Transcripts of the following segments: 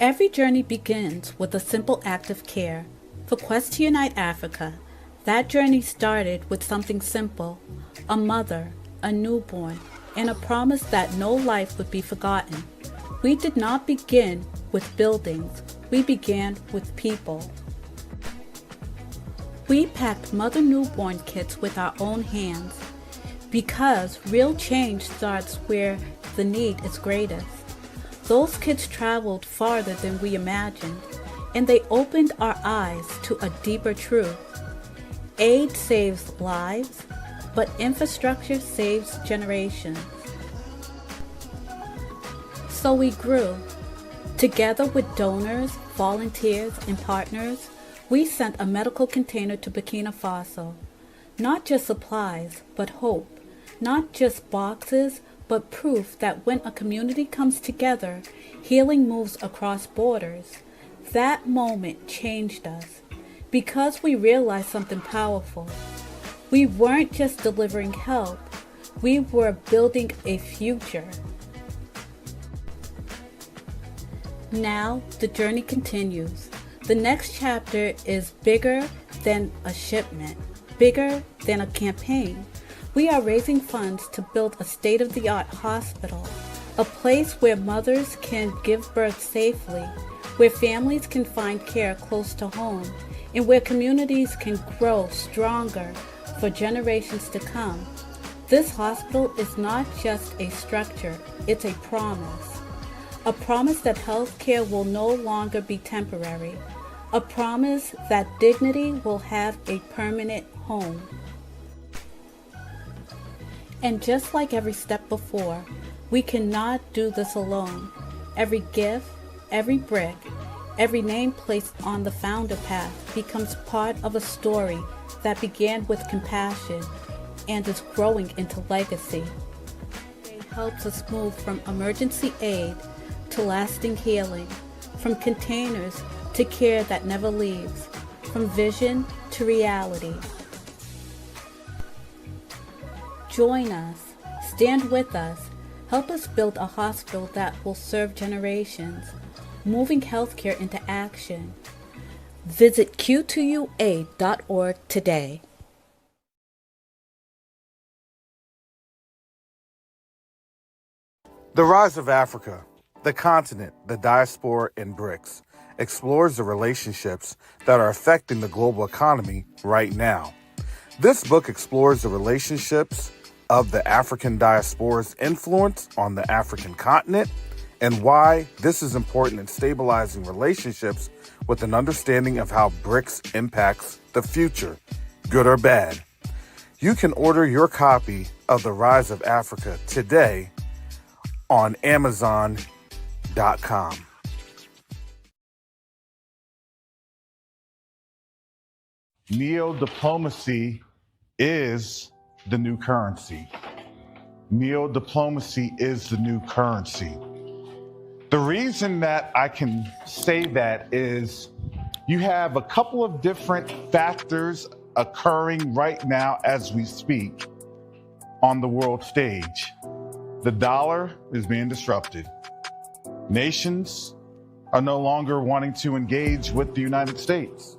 Every journey begins with a simple act of care. For Quest to Unite Africa, that journey started with something simple: a mother, a newborn, and a promise that no life would be forgotten. We did not begin with buildings, we began with people. We packed mother newborn kits with our own hands because real change starts where the need is greatest. Those kids traveled farther than we imagined, and they opened our eyes to a deeper truth. Aid saves lives, but infrastructure saves generations. So we grew. Together with donors, volunteers, and partners, we sent a medical container to Burkina Faso. Not just supplies, but hope. Not just boxes, but proof that when a community comes together, healing moves across borders. That moment changed us because we realized something powerful. We weren't just delivering help, we were building a future. Now the journey continues. The next chapter is bigger than a shipment, bigger than a campaign. We are raising funds to build a state-of-the-art hospital, a place where mothers can give birth safely, where families can find care close to home, and where communities can grow stronger for generations to come. This hospital is not just a structure, it's a promise. A promise that healthcare will no longer be temporary. A promise that dignity will have a permanent home. And just like every step before, we cannot do this alone. Every gift, every brick, every name placed on the founder path becomes part of a story that began with compassion and is growing into legacy. It helps us move from emergency aid to lasting healing, from containers to care that never leaves, from vision to reality. Join us, stand with us, help us build a hospital that will serve generations, moving healthcare into action. Visit q2ua.org today. The Rise of Africa, the continent, the diaspora, and BRICS explores the relationships that are affecting the global economy right now. This book explores the relationships of the African diaspora's influence on the African continent and why this is important in stabilizing relationships with an understanding of how BRICS impacts the future, good or bad. You can order your copy of The Rise of Africa today on Amazon.com. Neo-diplomacy is the new currency. Neo-diplomacy is the new currency. The reason that I can say that is you have a couple of different factors occurring right now as we speak on the world stage. The dollar is being disrupted. Nations are no longer wanting to engage with the United States.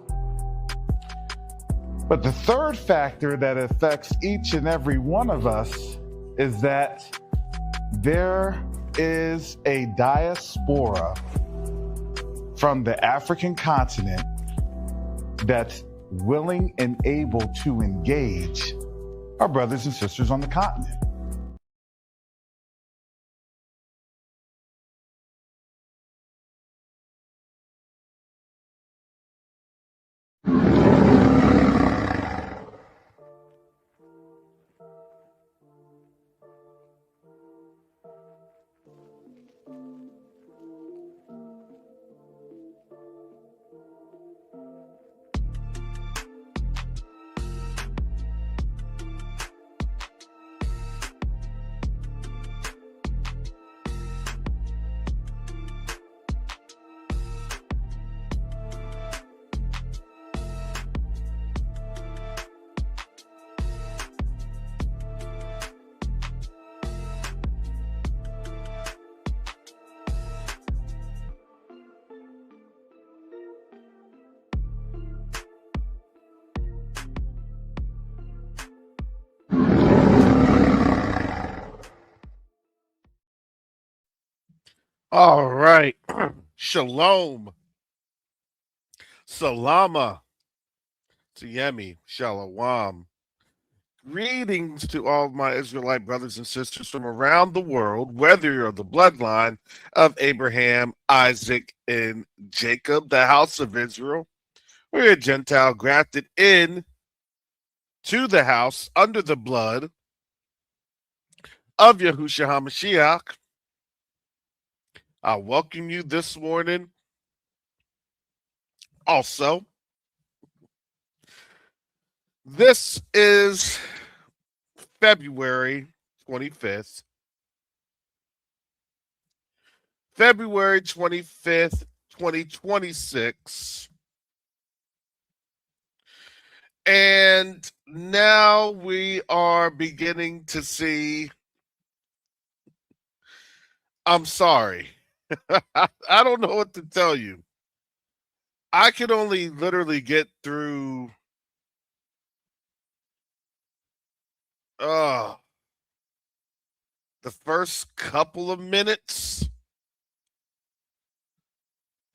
But the third factor that affects each and every one of us is that there is a diaspora from the African continent that's willing and able to engage our brothers and sisters on the continent. All right. Shalom. Salama. Tiemi. Shalom. Greetings to all of my Israelite brothers and sisters from around the world, whether you're the bloodline of Abraham, Isaac, and Jacob, the house of Israel, or you're a Gentile grafted in to the house under the blood of Yahushua HaMashiach. I welcome you this morning. Also, this is February 25th. February 25th, 2026. And now we are beginning to see. I'm sorry. I don't know what to tell you. I can only literally get through the first couple of minutes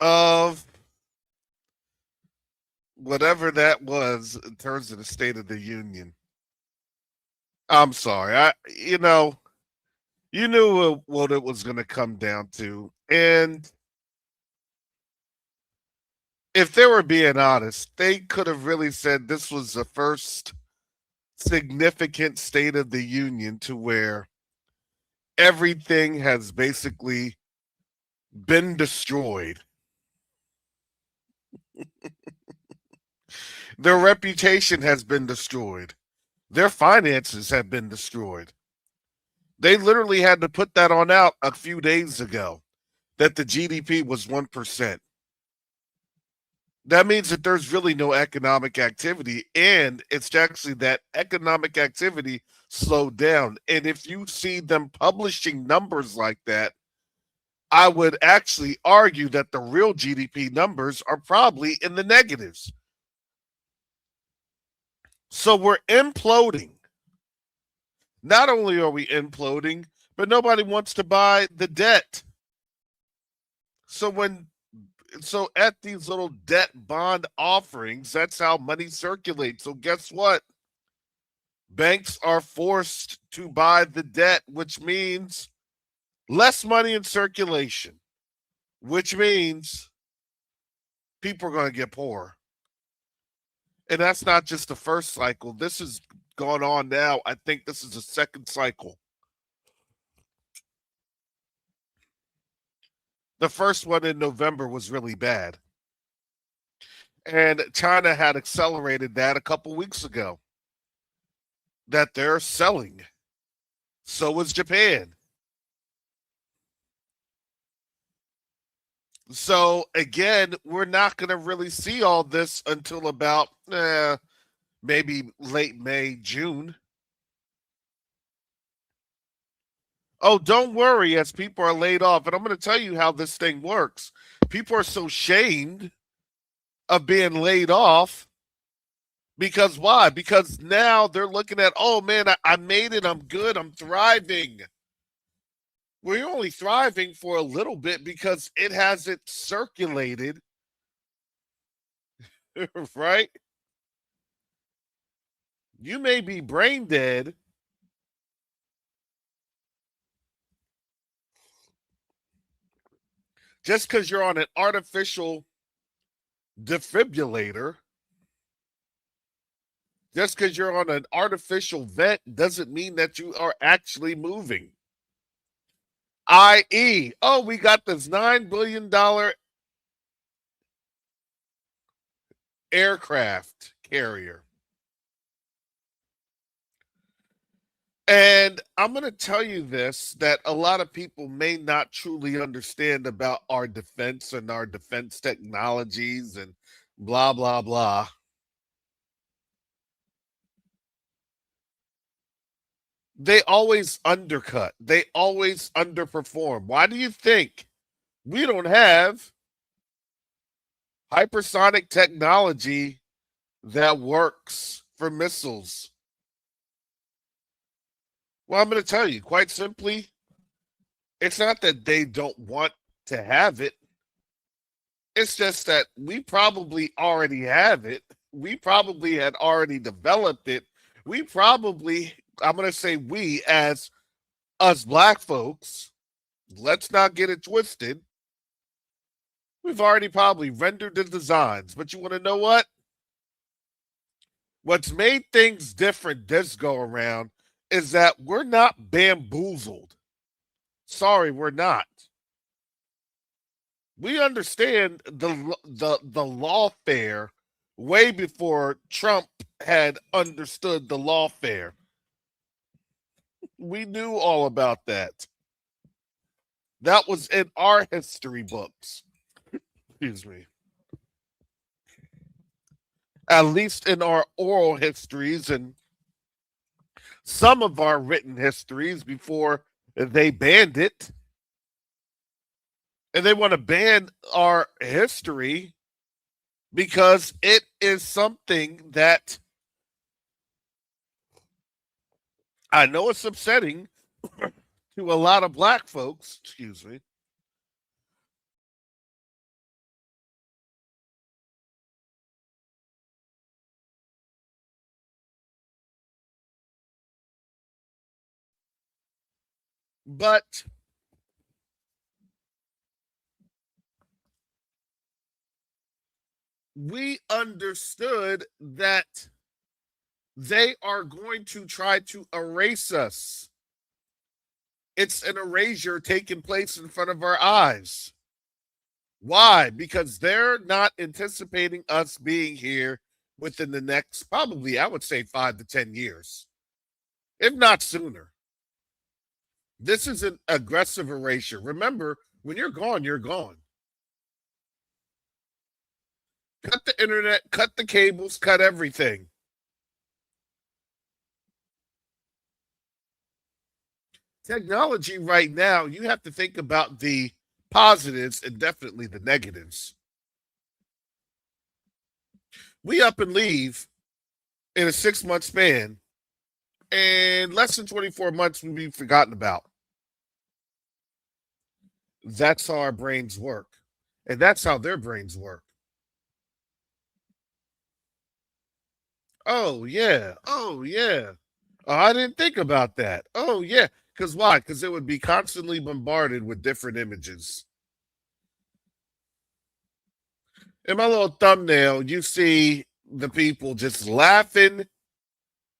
of whatever that was in terms of the State of the Union. I'm sorry. You knew what it was going to come down to. And if they were being honest, they could have really said this was the first significant State of the Union to where everything has basically been destroyed. Their reputation has been destroyed. Their finances have been destroyed. They literally had to put that on out a few days ago that the GDP was 1%. That means that there's really no economic activity, and it's actually that economic activity slowed down. And if you see them publishing numbers like that, I would actually argue that the real GDP numbers are probably in the negatives. So we're imploding. Not only are we imploding, but nobody wants to buy the debt. So at these little debt bond offerings, that's how money circulates. So guess what? Banks are forced to buy the debt, which means less money in circulation, which means people are going to get poorer. And that's not just the first cycle. This has gone on now. I think this is the second cycle. The first one in November was really bad. And China had accelerated that a couple weeks ago, that they're selling. So was Japan. So again, we're not going to really see all this until about maybe late May, June. Oh, don't worry as people are laid off. And I'm going to tell you how this thing works. People are so shamed of being laid off because why? Because now they're looking at, oh man, I made it. I'm good. I'm thriving. Well, you're only thriving for a little bit because it hasn't circulated, right? You may be brain dead, just because you're on an artificial defibrillator. Just because you're on an artificial vent doesn't mean that you are actually moving. I.e., oh, we got this $9 billion aircraft carrier. And I'm going to tell you this, that a lot of people may not truly understand about our defense and our defense technologies and blah, blah, blah. They always undercut. They always underperform. Why do you think we don't have hypersonic technology that works for missiles? Well, I'm going to tell you, quite simply, it's not that they don't want to have it. It's just that we probably already have it. We probably had already developed it. We probably, I'm going to say we as us black folks, let's not get it twisted. We've already probably rendered the designs. But you want to know what? What's made things different this go around is that we're not bamboozled. Sorry, we're not. We understand the lawfare way before Trump had understood the lawfare. We knew all about that. That was in our history books. Excuse me. At least in our oral histories and some of our written histories before they banned it. And they want to ban our history because it is something that I know it's upsetting to a lot of black folks. Excuse me. But we understood that they are going to try to erase us. It's an erasure taking place in front of our eyes. Why? Because they're not anticipating us being here within the next, probably, I would say 5 to 10 years, if not sooner. This is an aggressive erasure. Remember, when you're gone, you're gone. Cut the internet, cut the cables, cut everything. Technology right now, you have to think about the positives and definitely the negatives. We up and leave in a 6-month span, and less than 24 months we'll be forgotten about. That's how our brains work. And that's how their brains work. Oh, yeah. Oh, yeah. Oh, I didn't think about that. Oh, yeah. Because why? Because it would be constantly bombarded with different images. In my little thumbnail, you see the people just laughing.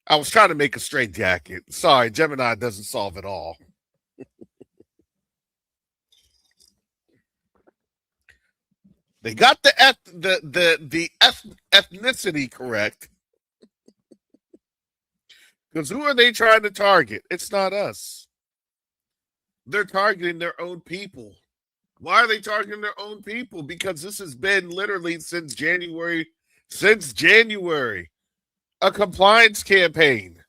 I was trying to make a straight jacket. Sorry, Gemini doesn't solve it all. They got the ethnicity correct. Because who are they trying to target? It's not us. They're targeting their own people. Why are they targeting their own people? Because this has been literally since January, a compliance campaign.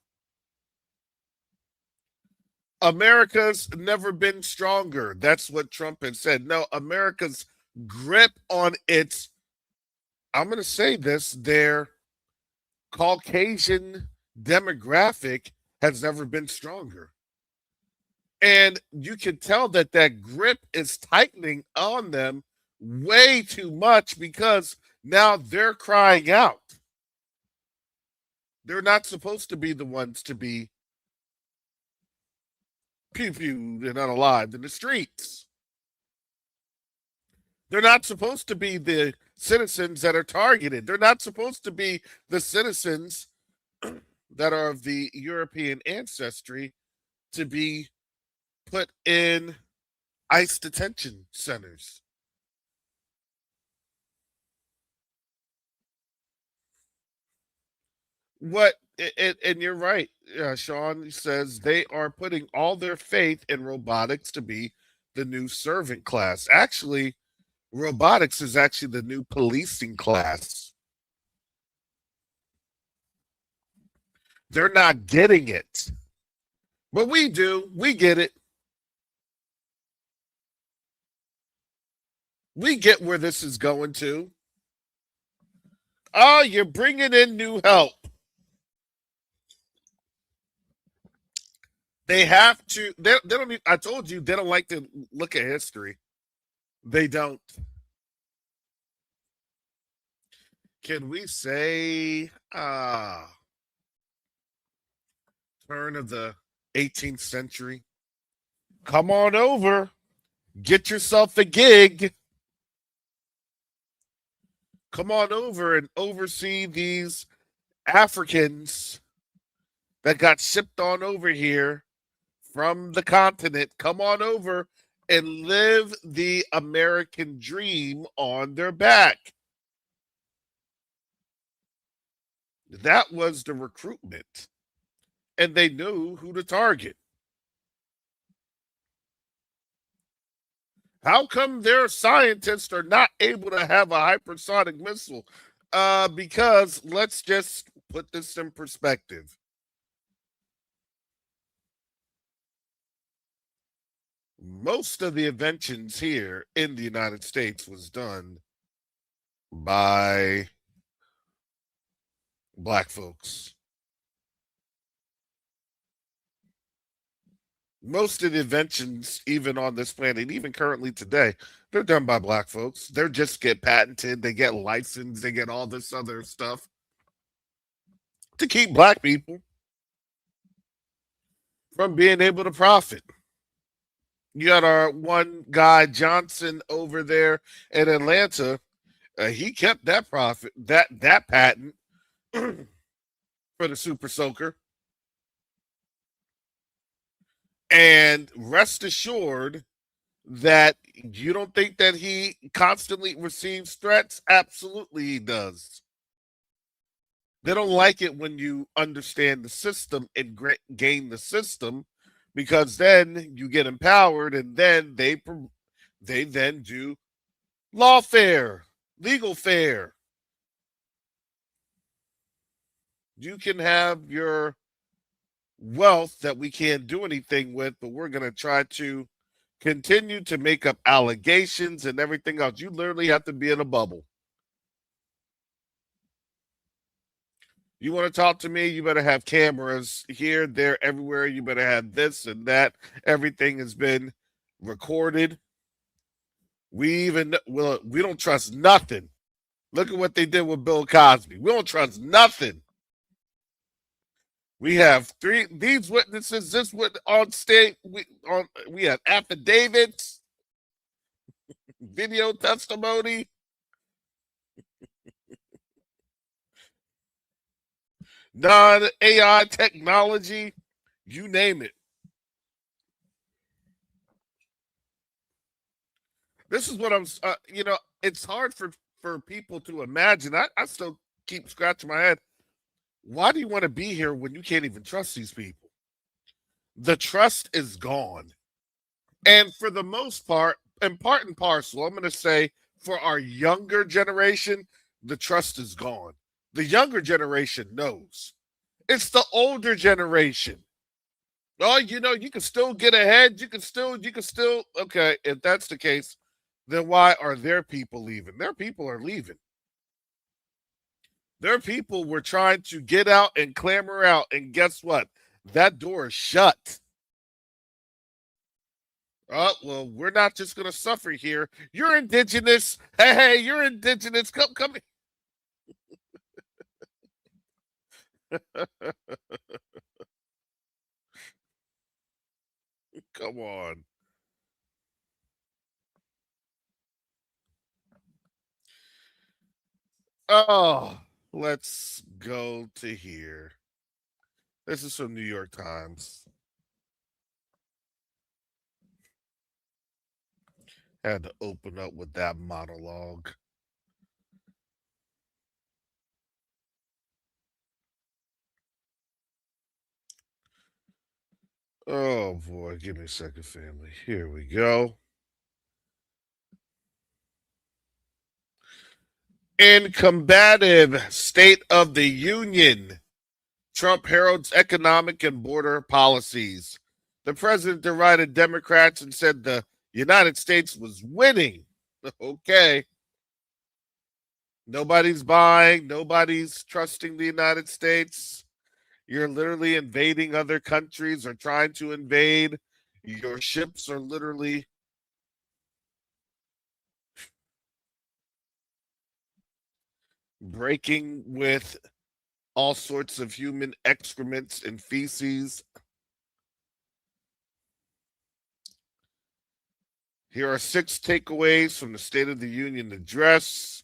America's never been stronger. That's what Trump had said. No, America's grip on its, I'm going to say this, their Caucasian demographic has never been stronger. And you can tell that that grip is tightening on them way too much because now they're crying out. They're not supposed to be the ones to be pew-pewed and unalived in the streets. They're not supposed to be the citizens that are targeted. They're not supposed to be the citizens that are of the European ancestry to be put in ICE detention centers. What, and you're right, Sean says they are putting all their faith in robotics to be the new servant class. Actually, robotics is actually the new policing class. They're not getting it. But we do. We get it. We get where this is going to. Oh, you're bringing in new help. They have to. They don't. I told you they don't like to look at history. They don't. Can we say turn of the 18th century? Come on over, get yourself a gig. Come on over and oversee these Africans that got shipped on over here from the continent. Come on over and live the American dream on their back. That was the recruitment. And they knew who to target. How come their scientists are not able to have a hypersonic missile? Because let's just put this in perspective. Most of the inventions here in the United States was done by black folks. Most of the inventions, even on this planet, even currently today, they're done by black folks. They just get patented, they get licensed, they get all this other stuff to keep black people from being able to profit. You got our one guy Johnson over there in Atlanta. He kept that profit, that patent for the Super Soaker. And rest assured that you don't think that he constantly receives threats. Absolutely, he does. They don't like it when you understand the system and gain the system, because then you get empowered, and then they then do lawfare, legal fare. You can have your wealth that we can't do anything with, but we're going to try to continue to make up allegations and everything else. You literally have to be in a bubble. You want to talk to me, you better have cameras here, there, everywhere. You better have this and that. Everything has been recorded. We don't trust nothing. Look at what they did with Bill Cosby. We don't trust nothing. We have these witnesses. This witness on stage. We have affidavits, video testimony, non-AI technology. You name it. This is what I'm. It's hard for people to imagine. I still keep scratching my head. Why do you want to be here when you can't even trust these people? The trust is gone. And for the most part, and part and parcel, I'm going to say for our younger generation, the trust is gone. The younger generation knows. It's the older generation. Oh, you can still get ahead. You can still, okay, if that's the case, then why are their people leaving? Their people are leaving. Their people were trying to get out and clamor out, and guess what? That door is shut. Oh, well, we're not just going to suffer here. You're indigenous. Hey, you're indigenous. Come Come on. Oh, let's go to here. This is from New York Times. Had to open up with that monologue. Oh boy, give me a second, family. Here we go. In combative State of the Union, Trump heralds economic and border policies. The president derided Democrats and said the United States was winning. Okay. Nobody's buying, nobody's trusting the United States. You're literally invading other countries or trying to invade. Your ships are literally breaking with all sorts of human excrements and feces. Here are 6 takeaways from the State of the Union address.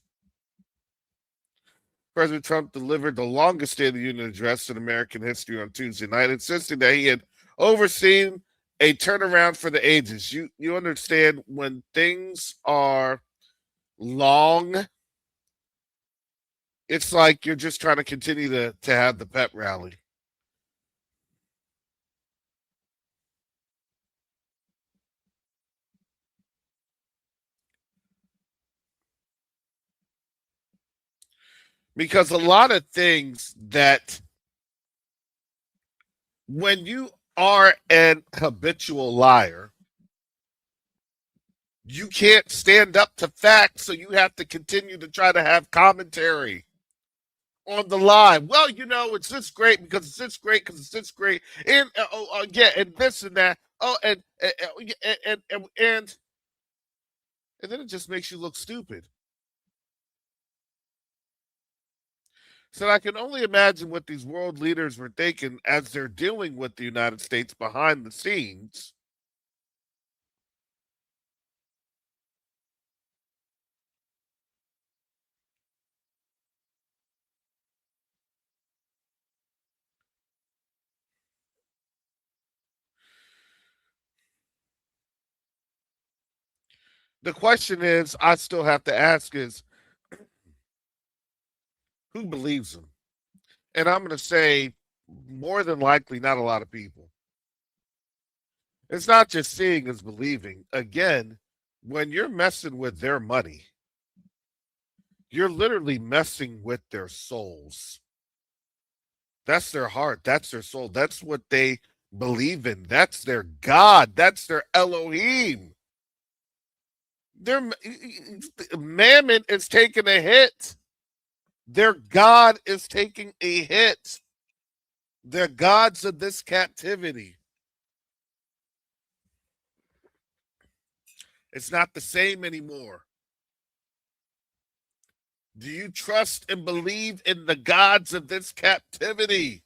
President Trump delivered the longest State of the Union address in American history on Tuesday night, insisting that he had overseen a turnaround for the ages. You understand, when things are long, it's like you're just trying to continue to have the pep rally. Because a lot of things that, when you are an habitual liar, you can't stand up to facts, so you have to continue to try to have commentary on the line. Well, it's this great because it's this great because it's this great, and yeah, and this and that. Oh, and then it just makes you look stupid. So I can only imagine what these world leaders were thinking as they're dealing with the United States behind the scenes. The question is, I still have to ask is, who believes him? And I'm going to say, more than likely, not a lot of people. It's not just seeing is believing. Again, when you're messing with their money, you're literally messing with their souls. That's their heart. That's their soul. That's what they believe in. That's their God. That's their Elohim. Their mammon is taking a hit. Their God is taking a hit. They're gods of this captivity. It's not the same anymore. Do you trust and believe in the gods of this captivity?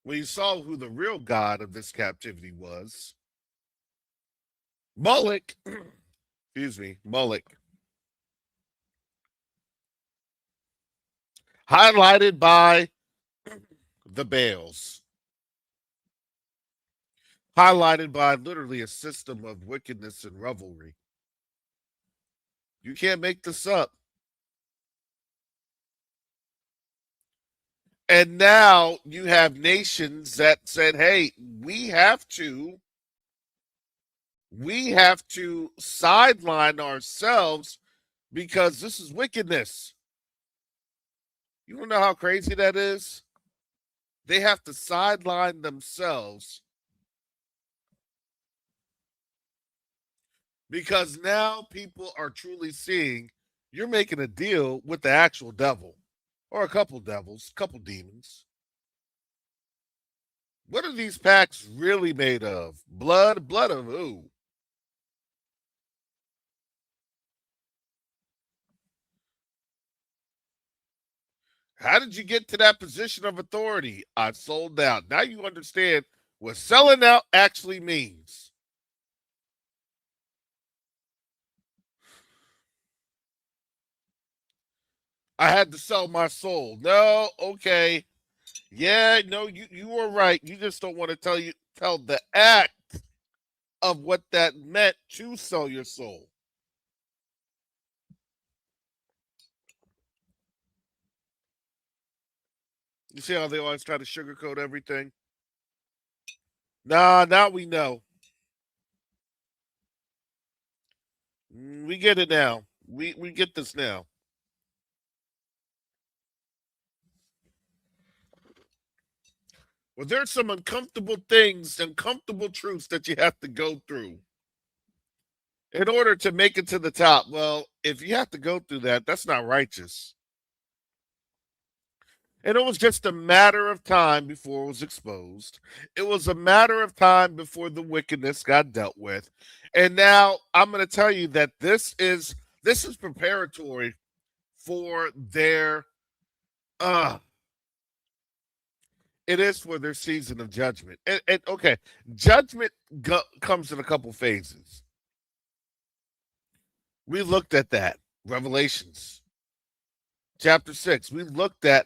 When you saw who the real God of this captivity was, Moloch, Moloch, highlighted by the Baals, highlighted by literally a system of wickedness and revelry. You can't make this up. And now you have nations that said, hey, we have to sideline ourselves because this is wickedness. You don't know how crazy that is? They have to sideline themselves because now people are truly seeing you're making a deal with the actual devil or a couple devils, couple demons. What are these packs really made of? Blood? Blood of who? How did you get to that position of authority? I sold out. Now you understand what selling out actually means. I had to sell my soul. No, okay. Yeah, no, you were right. You just don't want to tell the act of what that meant to sell your soul. You see how they always try to sugarcoat everything? Nah, now we know. We get it now. We get this now. Well, there's some uncomfortable things, uncomfortable truths that you have to go through in order to make it to the top. Well, if you have to go through that, that's not righteous. And it was just a matter of time before it was exposed. It was a matter of time before the wickedness got dealt with. And now I'm going to tell you that this is preparatory for their uh it is for their season of judgment. And okay, judgment comes in a couple phases. We looked at that. Revelations chapter 6. We looked at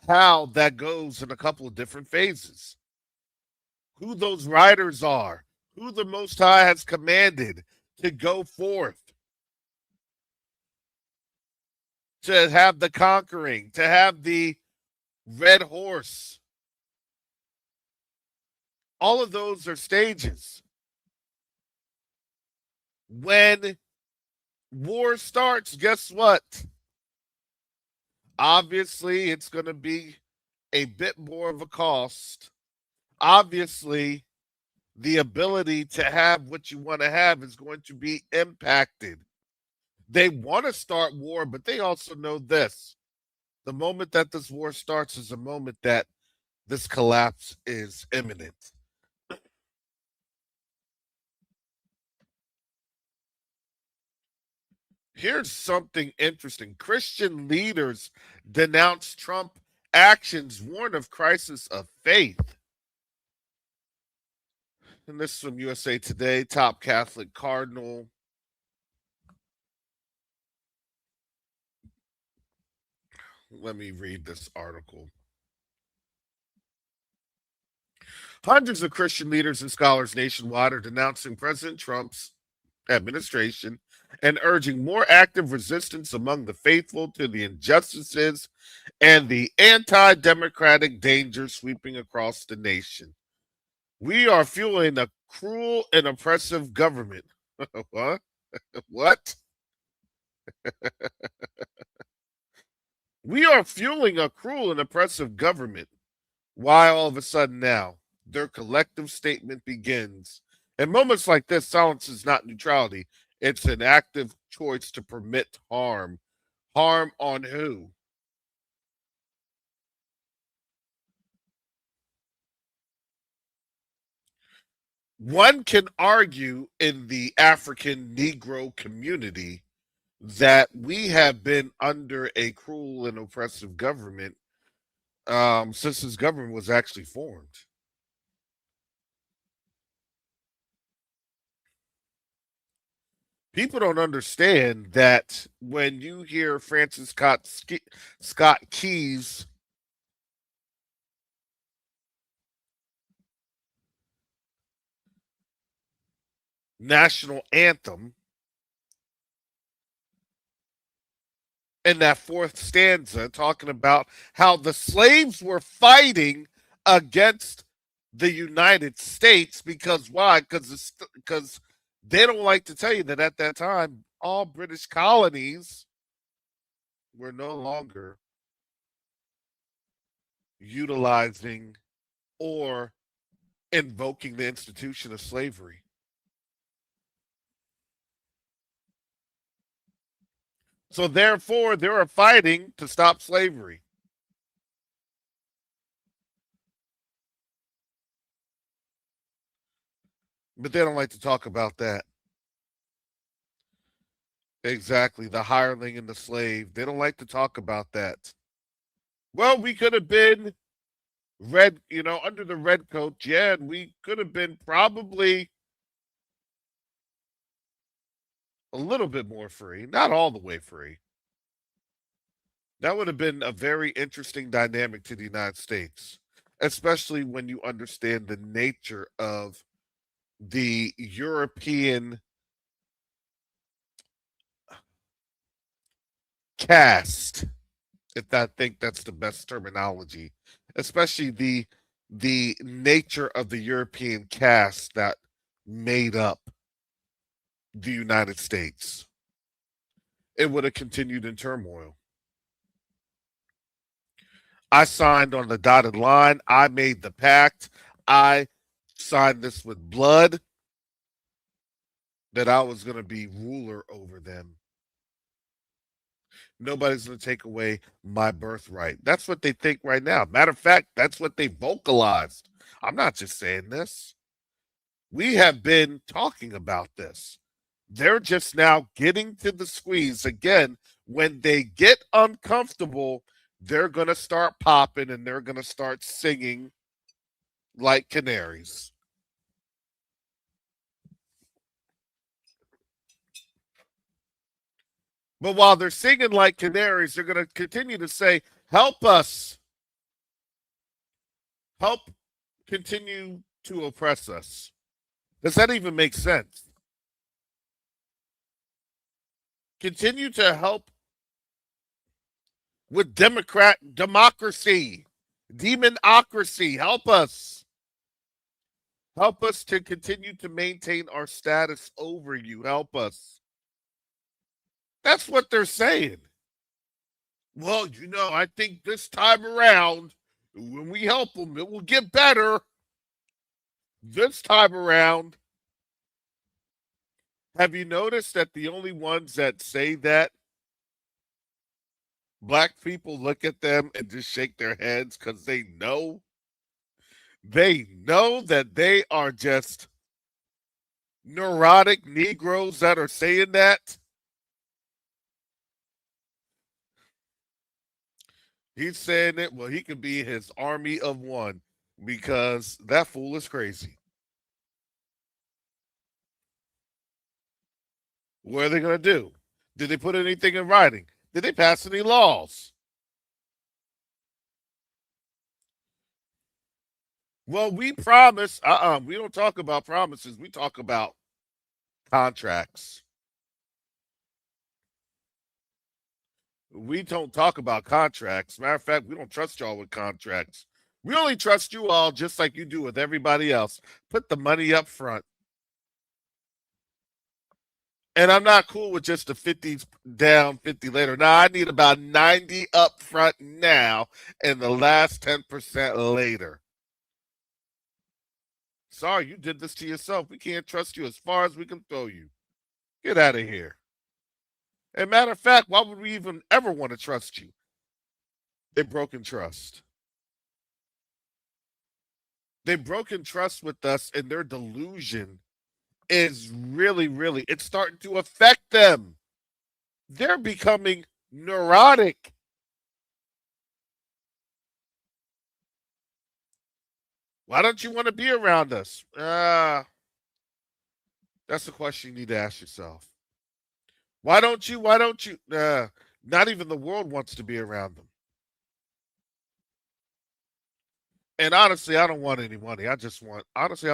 how that goes in a couple of different phases. Who those riders are, who the Most High has commanded to go forth, to have the conquering, to have the red horse. All of those are stages. When war starts, guess what? Obviously, it's going to be a bit more of a cost. Obviously, the ability to have what you want to have is going to be impacted. They want to start war, but they also know this. The moment that this war starts is a moment that this collapse is imminent. Here's something interesting. Christian leaders denounce Trump actions, warn of crisis of faith. And this is from USA Today, top Catholic cardinal. Let me read this article. Hundreds of Christian leaders and scholars nationwide are denouncing President Trump's administration and urging more active resistance among the faithful to the injustices and the anti-democratic dangers sweeping across the nation. We are fueling a cruel and oppressive government. What? What? We are fueling a cruel and oppressive government. Why all of a sudden now? Their collective statement begins. In moments like this, silence is not neutrality. It's an active choice to permit harm. Harm on who? One can argue in the African Negro community that we have been under a cruel and oppressive government since this government was actually formed. People don't understand that when you hear Francis Scott Key's national anthem in that fourth stanza, talking about how the slaves were fighting against the United States because why? Because they don't like to tell you that at that time all British colonies were no longer utilizing or invoking the institution of slavery. So therefore, they were fighting to stop slavery. But they don't like to talk about that. Exactly. The hireling and the slave. They don't like to talk about that. Well, we could have been under the red coat. Yeah, and we could have been probably a little bit more free, not all the way free. That would have been a very interesting dynamic to the United States, especially when you understand the nature of the European caste, if I think that's the best terminology, especially the nature of the European caste that made up the United States. It would have continued in turmoil. I signed on the dotted line. I made the pact. I signed this with blood that I was going to be ruler over them. Nobody's going to take away my birthright. That's what they think right now. Matter of fact, that's what they vocalized. I'm not just saying this. We have been talking about this. They're just now getting to the squeeze. Again, when they get uncomfortable, they're going to start popping and they're going to start singing like canaries. But while they're singing like canaries, they're going to continue to say, help us. Help continue to oppress us. Does that even make sense? Continue to help with democracy, demonocracy. Help us. Help us to continue to maintain our status over you. Help us. That's what they're saying. Well, I think this time around, when we help them, it will get better. This time around, have you noticed that the only ones that say that, black people look at them and just shake their heads because they know that they are just neurotic Negroes that are saying that? He's saying it, well, he could be his army of one because that fool is crazy. What are they going to do? Did they put anything in writing? Did they pass any laws? Well, we promise. We don't talk about promises. We talk about contracts. We don't talk about contracts. Matter of fact, we don't trust y'all with contracts. We only trust you all just like you do with everybody else. Put the money up front. And I'm not cool with just the 50s down, 50 later. Now, I need about 90 up front now and the last 10% later. Sorry, you did this to yourself. We can't trust you as far as we can throw you. Get out of here. And matter of fact, why would we even ever want to trust you? They've broken trust. They've broken trust with us, and their delusion is really, it's starting to affect them. They're becoming neurotic. Why don't you want to be around us? That's the question you need to ask yourself. Why don't you? Not even the world wants to be around them. And honestly, I don't want any money. I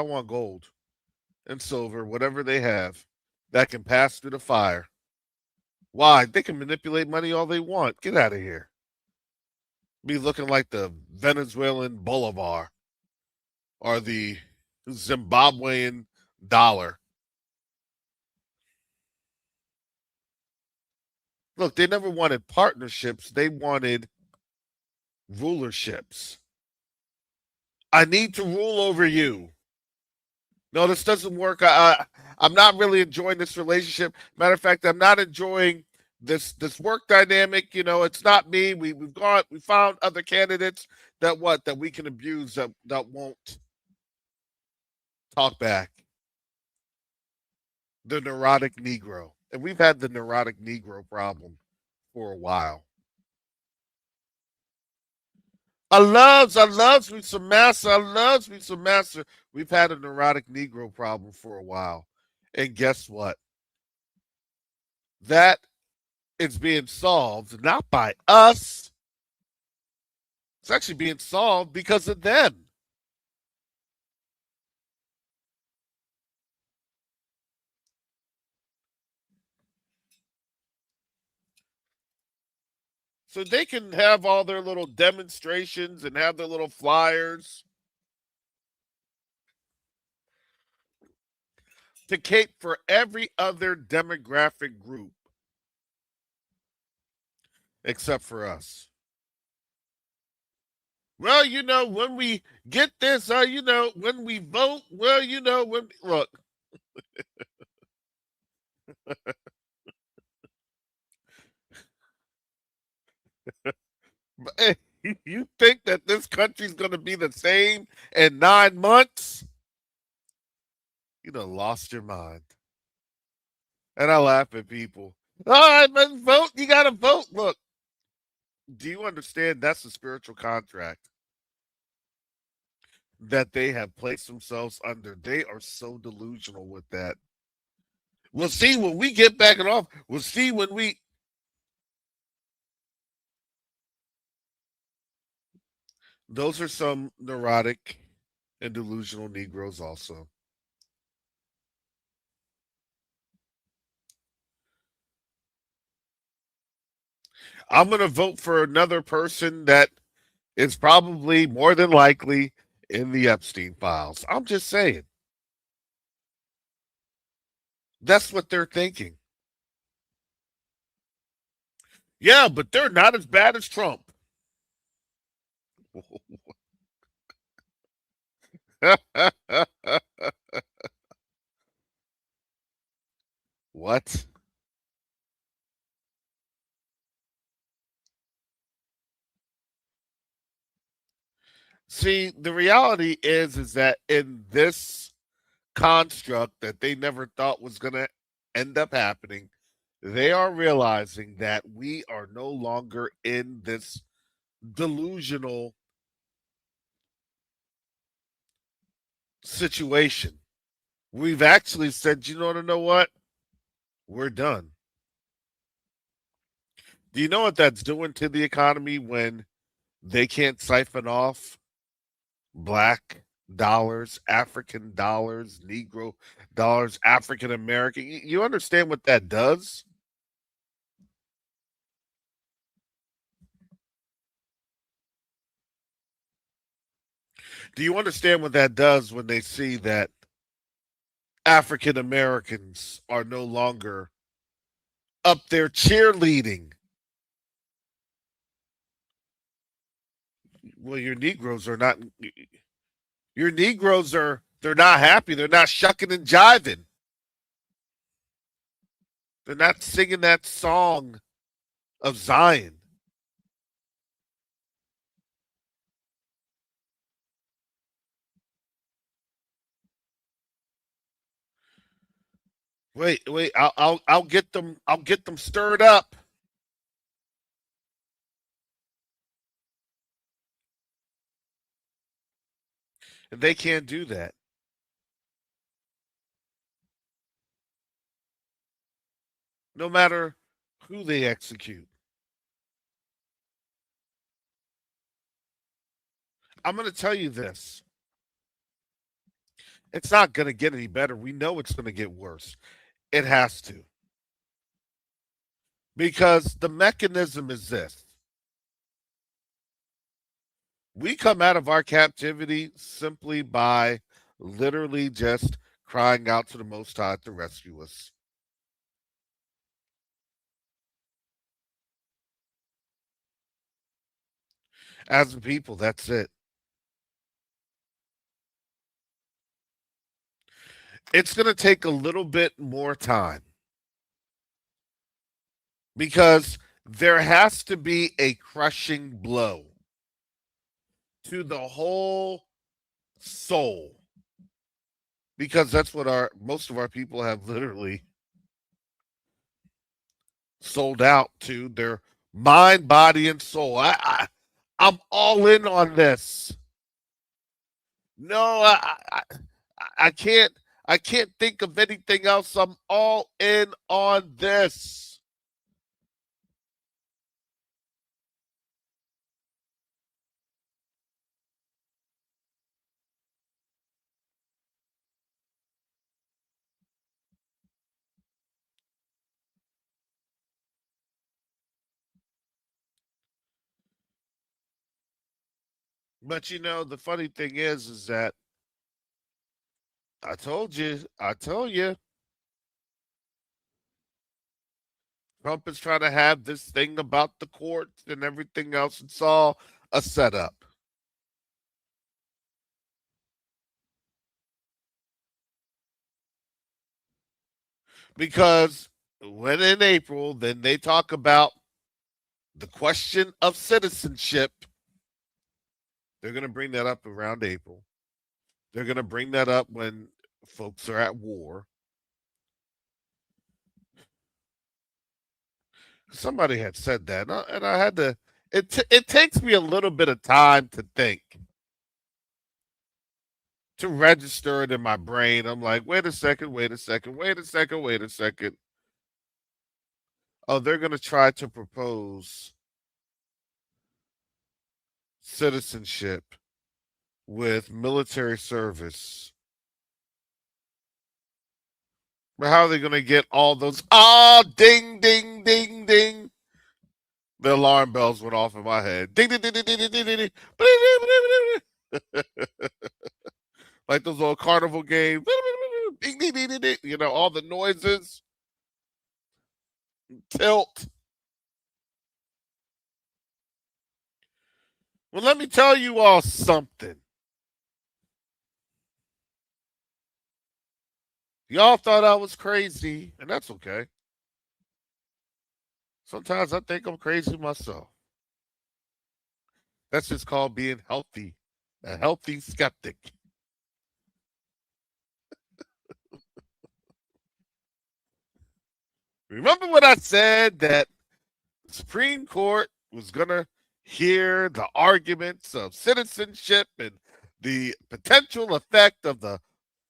want gold and silver, whatever they have that can pass through the fire. Why? They can manipulate money all they want. Get out of here. Be looking like the Venezuelan bolivar or the Zimbabwean dollar. Look, they never wanted partnerships. They wanted rulerships. I need to rule over you. No, this doesn't work. I'm not really enjoying this relationship. Matter of fact, I'm not enjoying this work dynamic. It's not me. We found other candidates that we can abuse that won't talk back. The neurotic Negro. And we've had the neurotic Negro problem for a while. I loves me some massa. I loves me some massa. We've had a neurotic Negro problem for a while. And guess what? That is being solved not by us. It's actually being solved because of them. So they can have all their little demonstrations and have their little flyers to cape for every other demographic group except for us. Well, when we get this, when we vote, look. You think that this country's going to be the same in 9 months? You done lost your mind. And I laugh at people. All right, but vote. You got to vote. Look, do you understand that's a spiritual contract that they have placed themselves under? They are so delusional with that. We'll see when we get back in off. We'll see when we. Those are some neurotic and delusional Negroes, also. I'm going to vote for another person that is probably more than likely in the Epstein files. I'm just saying. That's what they're thinking. Yeah, but they're not as bad as Trump. What? See, the reality is that in this construct that they never thought was going to end up happening, they are realizing that we are no longer in this delusional situation. We've actually said, you know what? We're done. Do you know what that's doing to the economy when they can't siphon off black dollars, African dollars, Negro dollars, African American? You understand what that does? Do you understand what that does when they see that African Americans are no longer up there cheerleading? Well, your Negroes are not. Your Negroes are. They're not happy. They're not shucking and jiving. They're not singing that song of Zion. Wait. I'll get them. I'll get them stirred up. And they can't do that. No matter who they execute. I'm going to tell you this. It's not going to get any better. We know it's going to get worse. It has to. Because the mechanism is this: we come out of our captivity simply by literally just crying out to the Most High to rescue us. As a people, that's it. It's going to take a little bit more time because there has to be a crushing blow to the whole soul, because that's what our most of our people have literally sold out to: their mind, body, and soul. I'm all in on this. No, I can't. I can't think of anything else. I'm all in on this. But the funny thing is that I told you, Trump is trying to have this thing about the courts and everything else. It's all a setup. Because when in April, then they talk about the question of citizenship. They're going to bring that up around April. They're going to bring that up when folks are at war. Somebody had said that, and I had to. It takes me a little bit of time to think, to register it in my brain. I'm like, wait a second, wait a second, wait a second, wait a second. Oh, they're going to try to propose citizenship with military service. But how are they going to get all those? Ah, ding, ding, ding, ding. The alarm bells went off in my head. Ding, ding, ding, ding, ding, ding, ding, ding. Like those old carnival games. Ding, ding, ding, ding, ding. You know, all the noises. Tilt. Well, let me tell you all something. Y'all thought I was crazy, and that's okay. Sometimes I think I'm crazy myself. That's just called being healthy, a healthy skeptic. Remember when I said that the Supreme Court was going to hear the arguments of citizenship and the potential effect of the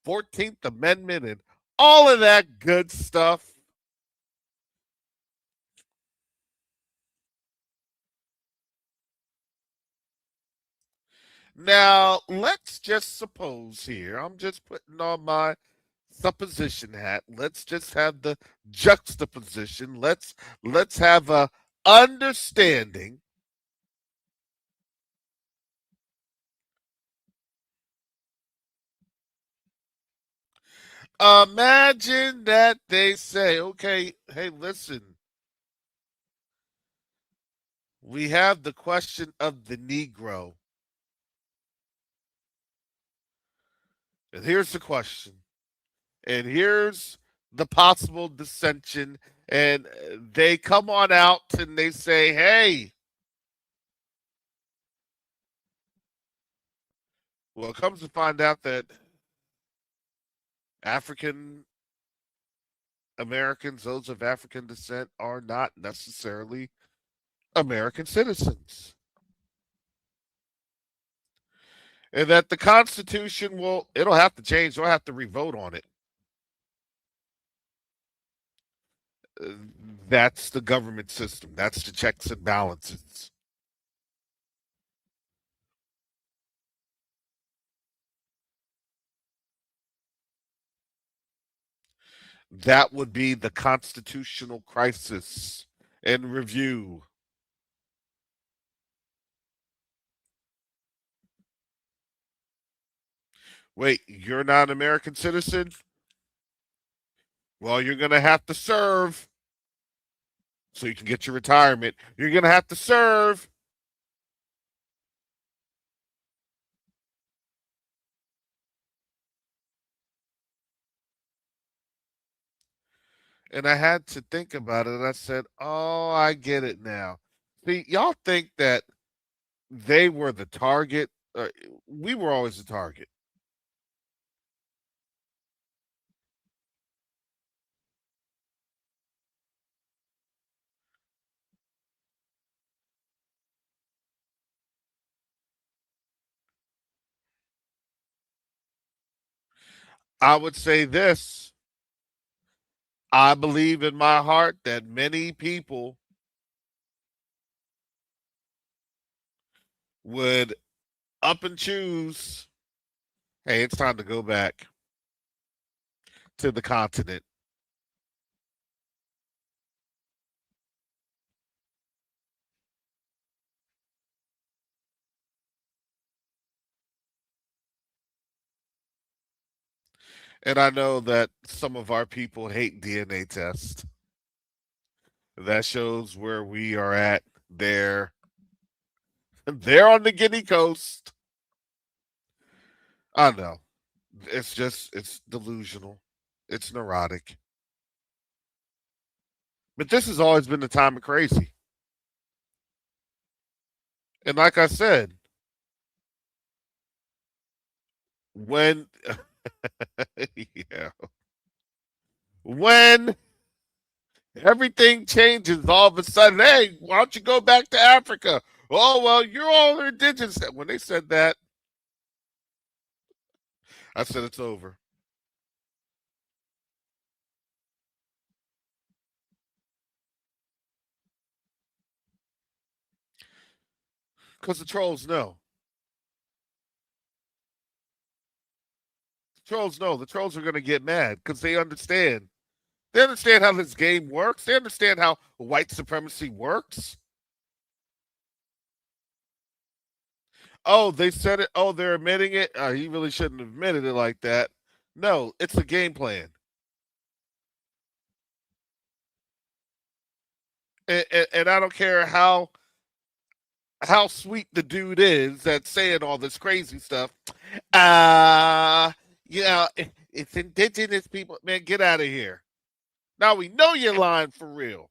14th Amendment and all of that good stuff? Now, let's just suppose here, I'm just putting on my supposition hat. Let's just have the juxtaposition. Let's have a understanding. Imagine that they say, okay, hey, listen, we have the question of the Negro. And here's the question. And here's the possible dissension. And they come on out and they say, hey, well, it comes to find out that African Americans, those of African descent, are not necessarily American citizens. And that the Constitution it'll have to change. They'll have to revote on it. Uh, That's the government system. That's the checks and balances. That would be the constitutional crisis and review. Wait, you're not an American citizen? Well, you're going to have to serve so you can get your retirement. You're going to have to serve. And I had to think about it. And I said, oh, I get it now. See, y'all think that they were the target. We were always the target. I would say this. I believe in my heart that many people would up and choose, hey, it's time to go back to the continent. And I know that some of our people hate DNA tests. That shows where we are at there. They're on the Guinea Coast. I know. It's delusional. It's neurotic. But this has always been the time of crazy. And like I said, when yeah, when everything changes all of a sudden, hey, why don't you go back to Africa? Oh, well, you're all indigenous. When they said that, I said it's over. Because the trolls know. The trolls know. The trolls are going to get mad because they understand. They understand how this game works. They understand how white supremacy works. Oh, they said it. Oh, they're admitting it. He really shouldn't have admitted it like that. No, it's a game plan. And I don't care how sweet the dude is that's saying all this crazy stuff. Uh, you know, it's indigenous people. Man, get out of here. Now we know you're lying for real.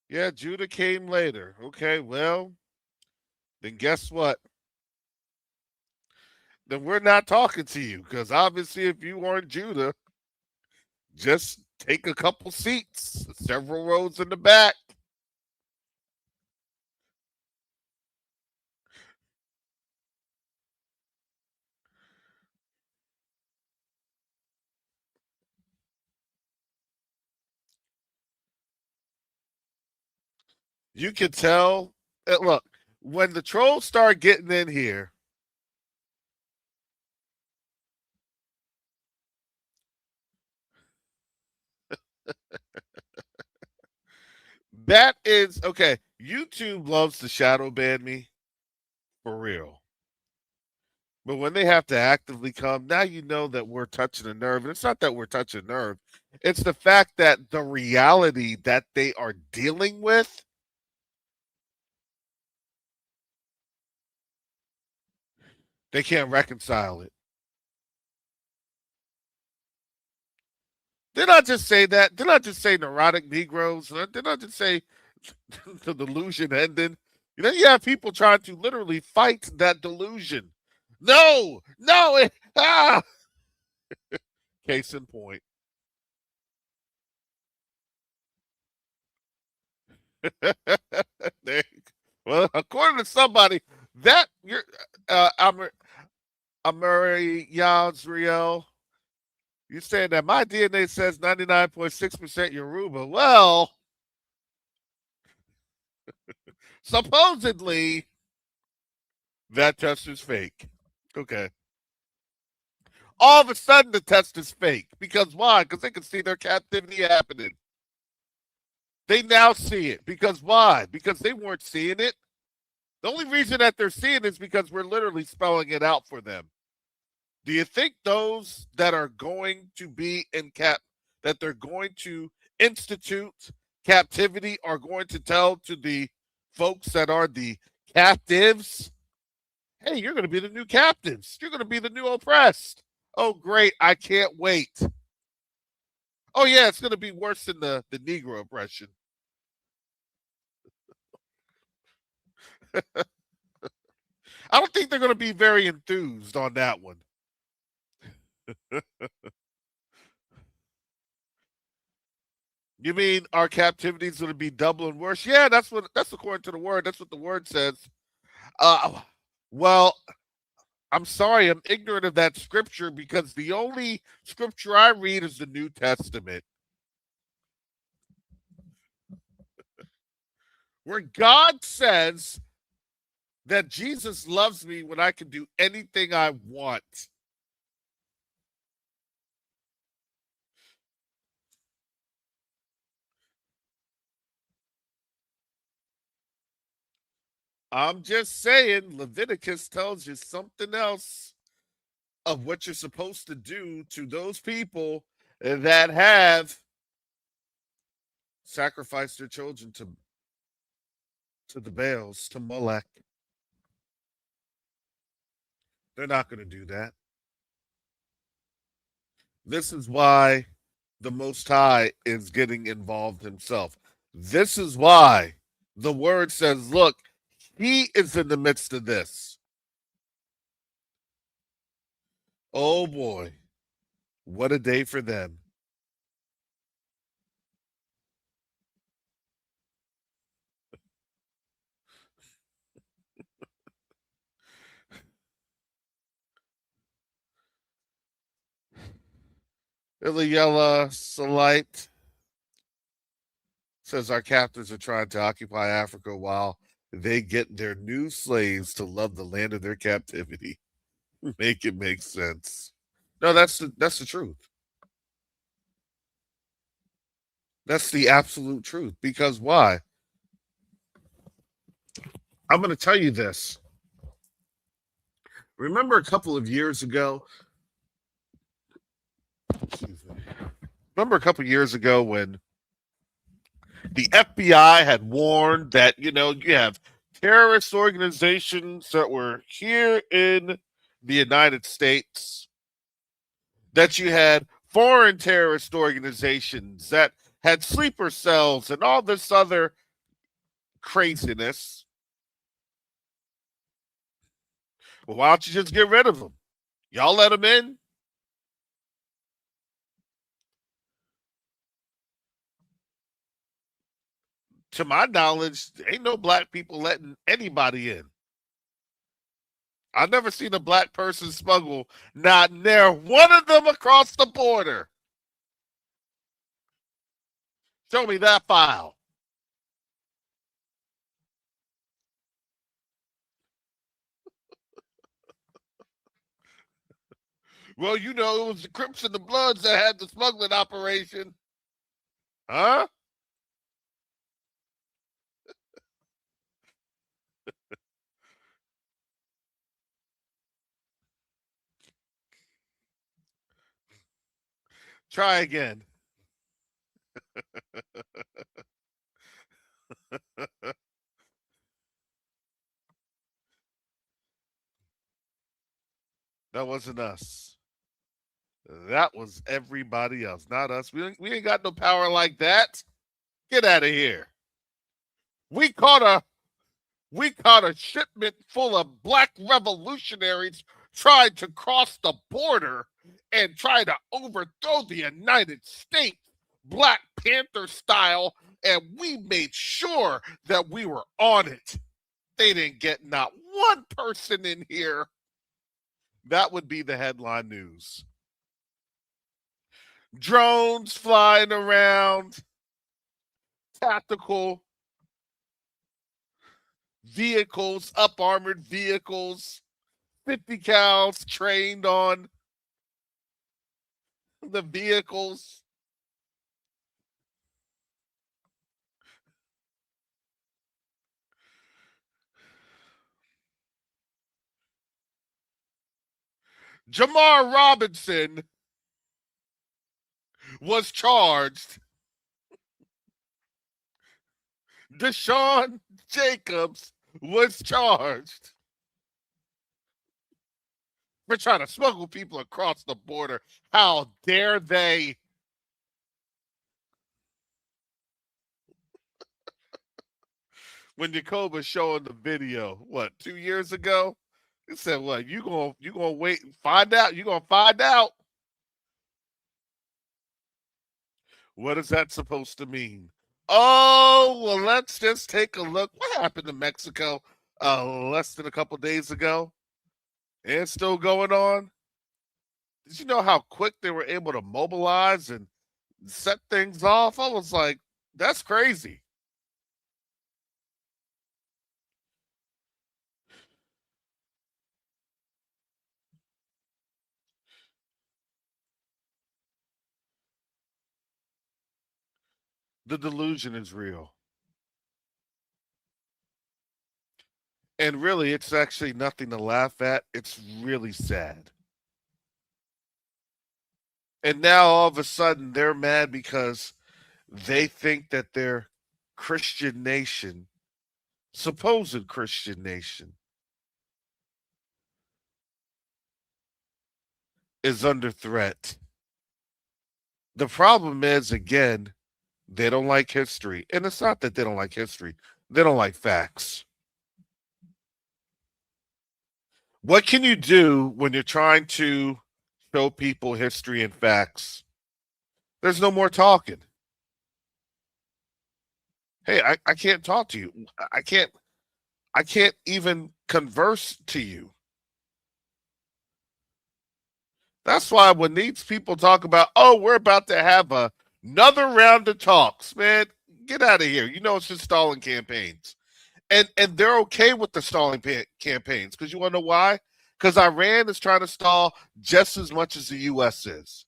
Yeah, Judah came later. Okay, well, then guess what? Then we're not talking to you because obviously, if you weren't Judah, just take a couple seats, several rows in the back. You can tell. Look, when the trolls start getting in here, that is okay. YouTube loves to shadow ban me for real. But when they have to actively come, now you know that we're touching a nerve. And it's not that we're touching a nerve, it's the fact that the reality that they are dealing with, they can't reconcile it. Did not just say that. Did not just say neurotic Negroes. Did not just say the delusion ended. You know, you have people trying to literally fight that delusion. No, no, case in point. Well, according to somebody, that you're Amari Yazriel, you saying that my DNA says 99.6% Yoruba. Well, supposedly that test is fake. Okay. All of a sudden, the test is fake. Because why? Because they can see their captivity happening. They now see it. Because why? Because they weren't seeing it. The only reason that they're seeing it is because we're literally spelling it out for them. Do you think those that are going to be in that they're going to institute captivity are going to tell to the folks that are the captives, hey, you're going to be the new captives. You're going to be the new oppressed. Oh, great. I can't wait. Oh, yeah, it's going to be worse than the Negro oppression. I don't think they're going to be very enthused on that one. You mean our captivity is going to be double and worse? Yeah, that's according to the word. That's what the word says. Uh, well, I'm sorry, I'm ignorant of that scripture because the only scripture I read is the New Testament, where God says that Jesus loves me when I can do anything I want. I'm just saying, Leviticus tells you something else. of what you're supposed to do to those people that have sacrificed their children to the Baals, to Molech. They're not going to do that. This is why the Most High is getting involved himself. This is why the word says, look, he is in the midst of this. Oh boy, what a day for them. Ilayella Salite says our captors are trying to occupy Africa while they get their new slaves to love the land of their captivity. Make it make sense. No, that's the truth. That's the absolute truth. Because why? I'm going to tell you this. Remember a couple of years ago? Remember a couple of years ago when the FBI had warned that, you have terrorist organizations that were here in the United States, that you had foreign terrorist organizations that had sleeper cells and all this other craziness. Well, why don't you just get rid of them? Y'all let them in. To my knowledge, ain't no black people letting anybody in. I've never seen a black person smuggle not near one of them across the border. Show me that file. Well, it was the Crips and the Bloods that had the smuggling operation. Huh? Try again. That wasn't us. That was everybody else, not us. We ain't got no power like that. Get out of here. We caught a shipment full of black revolutionaries trying to cross the border and try to overthrow the United States, Black Panther style, and we made sure that we were on it. They didn't get not one person in here. That would be the headline news. Drones flying around, tactical vehicles, up armored vehicles, 50 cals trained on the vehicles. Jamar Robinson was charged. Deshaun Jacobs was charged for trying to smuggle people across the border. How dare they? When Jacob showing the video, 2 years ago? He said, "What you gonna wait and find out? You gonna find out? What is that supposed to mean?" Oh, well, let's just take a look. What happened to Mexico less than a couple days ago? And it's still going on. Did you know how quick they were able to mobilize and set things off? I was like, that's crazy. The delusion is real. And really, it's actually nothing to laugh at. It's really sad. And now all of a sudden they're mad because they think that their Christian nation, supposed Christian nation, is under threat. The problem is, again, they don't like history. And it's not that they don't like history, they don't like facts. What can you do when you're trying to show people history and facts? There's no more talking. Hey, I can't talk to you. I can't even converse to you. That's why when these people talk about, oh, we're about to have another round of talks, man, get out of here. You know it's just stalling campaigns. And they're okay with the stalling campaigns because you want to know why? Because Iran is trying to stall just as much as the U.S. is.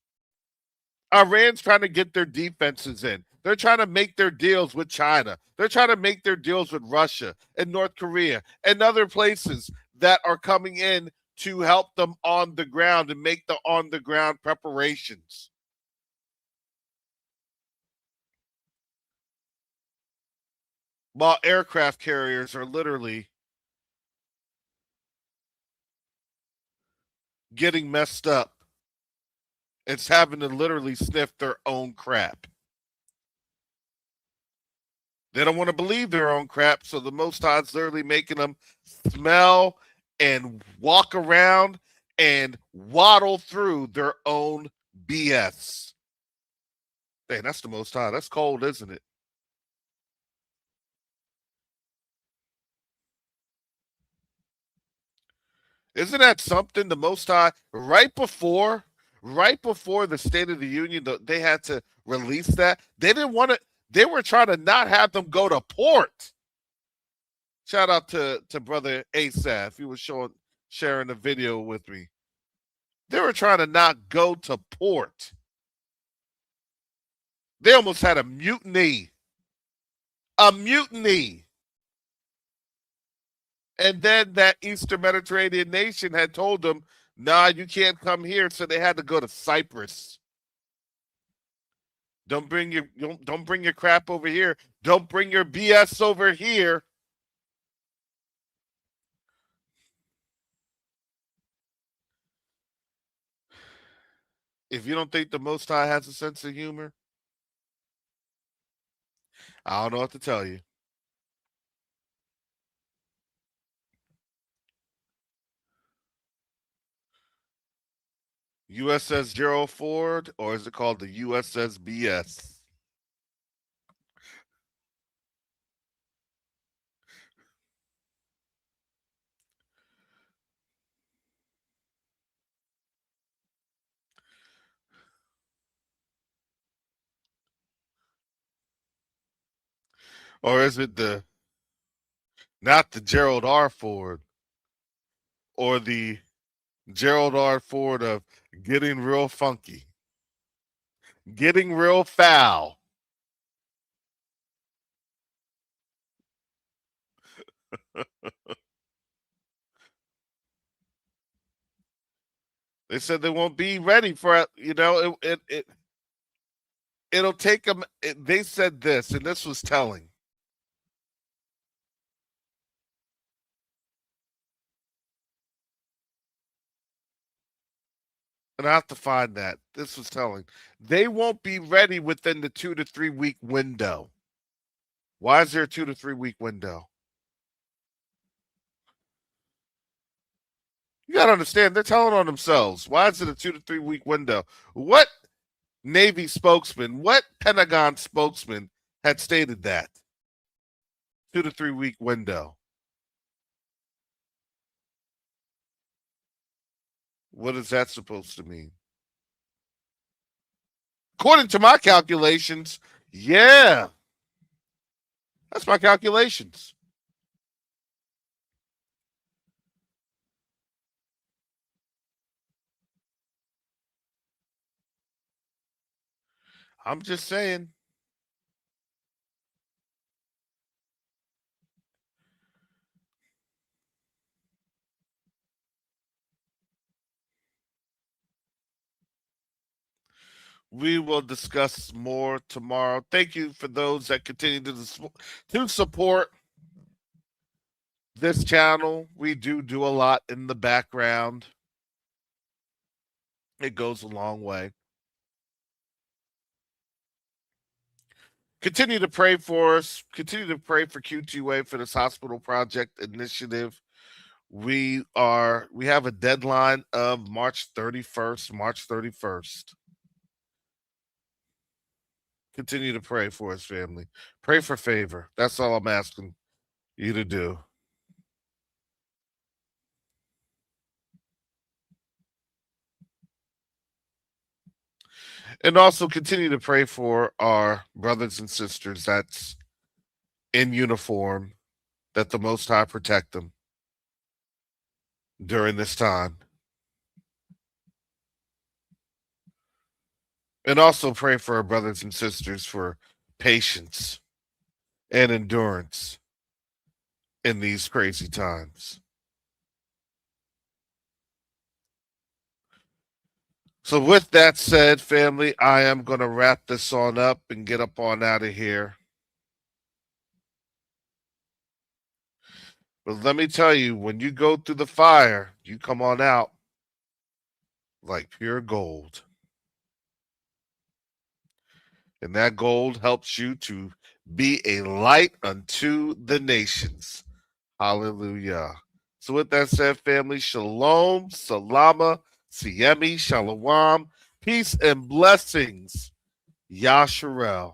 Iran's trying to get their defenses in. They're trying to make their deals with China. They're trying to make their deals with Russia and North Korea and other places that are coming in to help them on the ground and make the on the ground preparations. While aircraft carriers are literally getting messed up, it's having to literally sniff their own crap. They don't want to believe their own crap, so the Most High's literally making them smell and walk around and waddle through their own BS. Hey, that's the Most High. That's cold, isn't it? Isn't that something? The Most High, right before the State of the Union, they had to release that. They didn't want to. They were trying to not have them go to port. Shout out to brother Asaph. He was sharing a video with me. They were trying to not go to port. They almost had a mutiny. A mutiny. And then that Eastern Mediterranean nation had told them, nah, you can't come here. So they had to go to Cyprus. Don't bring your crap over here. Don't bring your BS over here. If you don't think the Most High has a sense of humor, I don't know what to tell you. USS Gerald Ford, or is it called the USS BS? Or is it the not the Gerald R. Ford or the Gerald R. Ford of getting real funky, getting real foul? They said they won't be ready for it. You know, it'll take them. They said this, and this was telling. And I have to find that. This was telling. They won't be ready within the 2 to 3 week window. Why is there a 2 to 3 week window? You got to understand, they're telling on themselves. Why is it a 2 to 3 week window? What Navy spokesman, what Pentagon spokesman had stated that? 2 to 3 week window. What is that supposed to mean? According to my calculations, yeah, that's my calculations. I'm just saying. We will discuss more tomorrow. Thank you for those that continue to support this channel. We do a lot in the background. It goes a long way. Continue to pray for us. Continue to pray for QTWA for this hospital project initiative. We have a deadline of March 31st. Continue to pray for us, family. Pray for favor. That's all I'm asking you to do. And also continue to pray for our brothers and sisters that's in uniform, that the Most High protect them during this time. And also pray for our brothers and sisters for patience and endurance in these crazy times. So with that said, family, I am going to wrap this on up and get up on out of here. But let me tell you, when you go through the fire, you come on out like pure gold. And that gold helps you to be a light unto the nations. Hallelujah. So with that said, family, shalom, salama, siemi, shalom, peace and blessings. Yasharel.